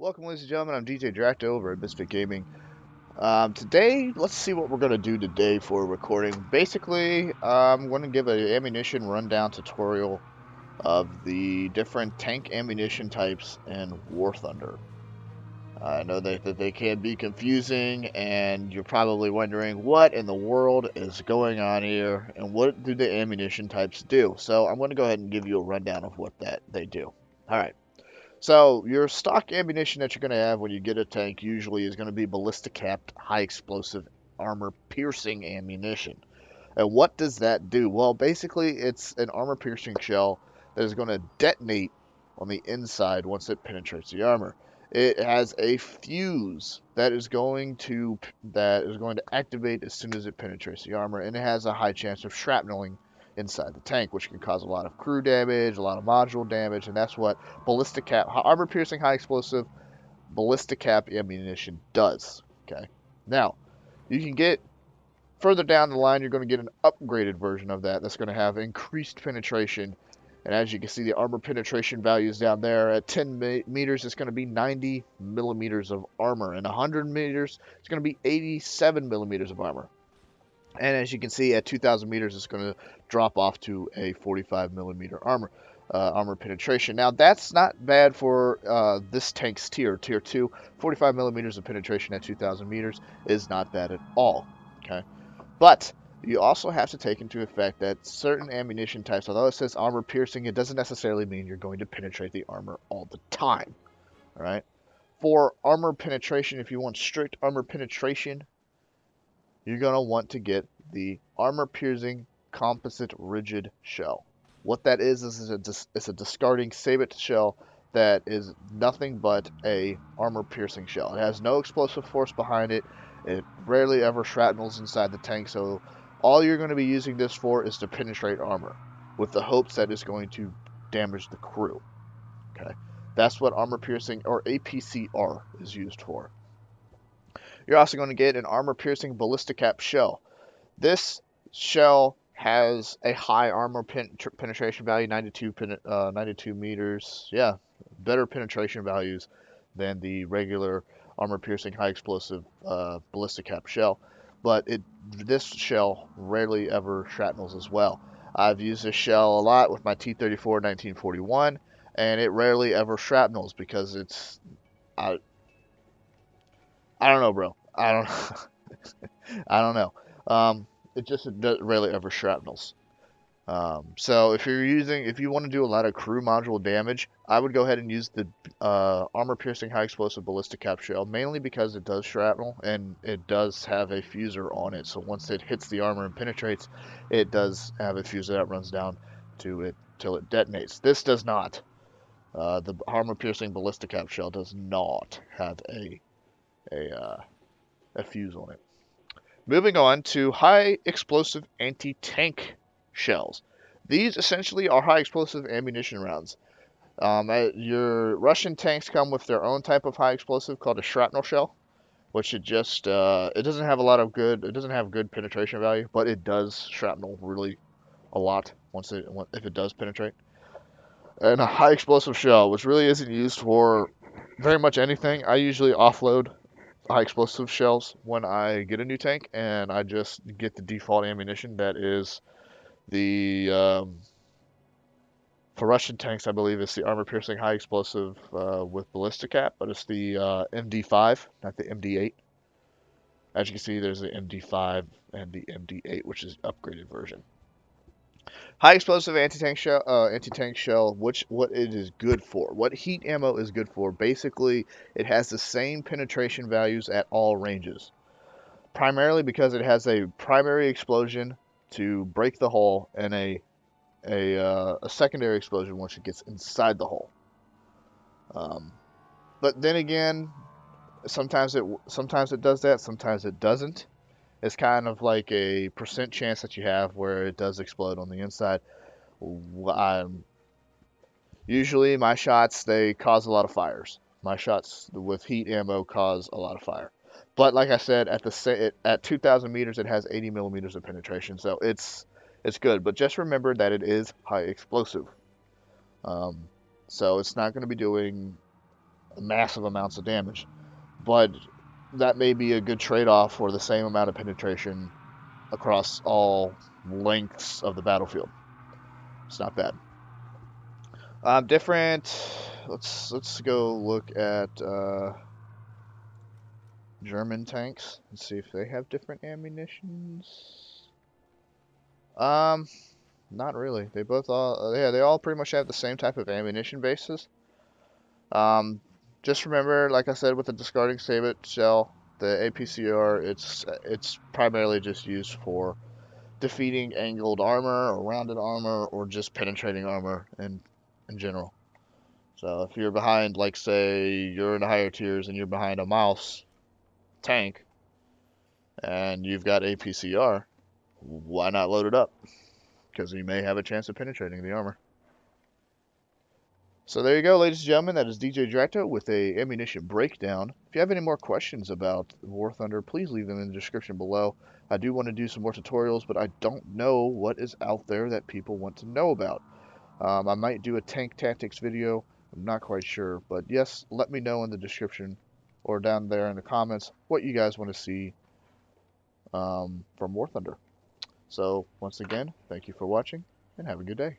Welcome, ladies and gentlemen. I'm DJ Dracto over at Misfit Gaming. Today, let's see what we're going to do today for recording. Basically, I'm going to give an ammunition rundown tutorial of the different tank ammunition types in War Thunder. I know that they can be confusing, and you're probably wondering what in the world is going on here, and what do the ammunition types do. So I'm going to go ahead and give you a rundown of what they do. All right. So your stock ammunition that you're going to have when you get a tank usually is going to be ballistic capped, high explosive, armor piercing ammunition. And what does that do? Well, basically it's an armor piercing shell that is going to detonate on the inside once it penetrates the armor. It has a fuse that is going to activate as soon as it penetrates the armor, and it has a high chance of shrapneling inside the tank, which can cause a lot of crew damage, a lot of module damage, and that's what ballistic cap, armor piercing, high explosive, ballistic cap ammunition does. Okay, now you can get further down the line, you're going to get an upgraded version of that that's going to have increased penetration. And as you can see, the armor penetration values down there at 10 meters, it's going to be 90 millimeters of armor. And 100 meters, it's going to be 87 millimeters of armor. And as you can see, at 2,000 meters, it's going to drop off to a 45 millimeter armor penetration. Now, that's not bad for this tank's tier 2. 45 millimeters of penetration at 2,000 meters is not bad at all. Okay, but you also have to take into effect that certain ammunition types, although it says armor piercing, it doesn't necessarily mean you're going to penetrate the armor all the time. All right. For armor penetration, if you want strict armor penetration, you're going to want to get the armor piercing composite rigid shell. What that is it's a discarding sabot shell that is nothing but a armor piercing shell. It has no explosive force behind it. It rarely ever shrapnels inside the tank, so all you're going to be using this for is to penetrate armor, with the hopes that it's going to damage the crew. Okay, that's what armor piercing, or APCR, is used for. You're also going to get an armor piercing ballistic cap shell. This shell has a high armor penetration value, 92 meters. Yeah, better penetration values than the regular armor piercing high explosive ballistic cap shell. But this shell rarely ever shrapnels as well. I've used this shell a lot with my T-34 1941, and it rarely ever shrapnels because it's I don't know, bro. I don't I don't know. It just rarely ever shrapnels. So if you want to do a lot of crew module damage, I would go ahead and use the armor piercing high explosive ballistic cap shell, mainly because it does shrapnel and it does have a fuser on it. So once it hits the armor and penetrates, it does have a fuser that runs down to it till it detonates. This does not. The armor piercing ballistic cap shell does not have a fuse on it. Moving on to high explosive anti-tank shells. These essentially are high explosive ammunition rounds. Your Russian tanks come with their own type of high explosive called a shrapnel shell, which it doesn't have it doesn't have good penetration value, but it does shrapnel really a lot if it does penetrate. And a high explosive shell, which really isn't used for very much anything. I usually offload high explosive shells when I get a new tank, and I just get the default ammunition that is the for Russian tanks, I believe it's the armor piercing high explosive with ballistic cap, but it's the MD5, not the MD8. As you can see, there's the MD5 and the MD8, which is upgraded version. High explosive anti-tank shell, what it is good for, what heat ammo is good for. Basically, it has the same penetration values at all ranges, primarily because it has a primary explosion to break the hull and a secondary explosion once it gets inside the hull. But then again, sometimes it does that, sometimes it doesn't. It's kind of like a percent chance that you have where it does explode on the inside. Usually my shots, they cause a lot of fires. My shots with heat ammo cause a lot of fire. But like I said, at 2,000 meters, it has 80 millimeters of penetration, so it's good. But just remember that it is high explosive. So it's not going to be doing massive amounts of damage. But that may be a good trade-off for the same amount of penetration across all lengths of the battlefield. It's not bad. Different. Let's go look at German tanks and see if they have different ammunitions. Not really. They both all yeah, they all pretty much have the same type of ammunition bases. Um, just remember, like I said, with the discarding save it shell, the APCR, it's primarily just used for defeating angled armor or rounded armor or just penetrating armor in general. So if you're behind, like say you're in the higher tiers and you're behind a mouse tank and you've got APCR, why not load it up? Because you may have a chance of penetrating the armor. So there you go, ladies and gentlemen. That is DJ Dracto with a ammunition breakdown. If you have any more questions about War Thunder, please leave them in the description below. I do want to do some more tutorials, but I don't know what is out there that people want to know about. I might do a tank tactics video. I'm not quite sure, but yes, let me know in the description or down there in the comments what you guys want to see from War Thunder. So once again, thank you for watching and have a good day.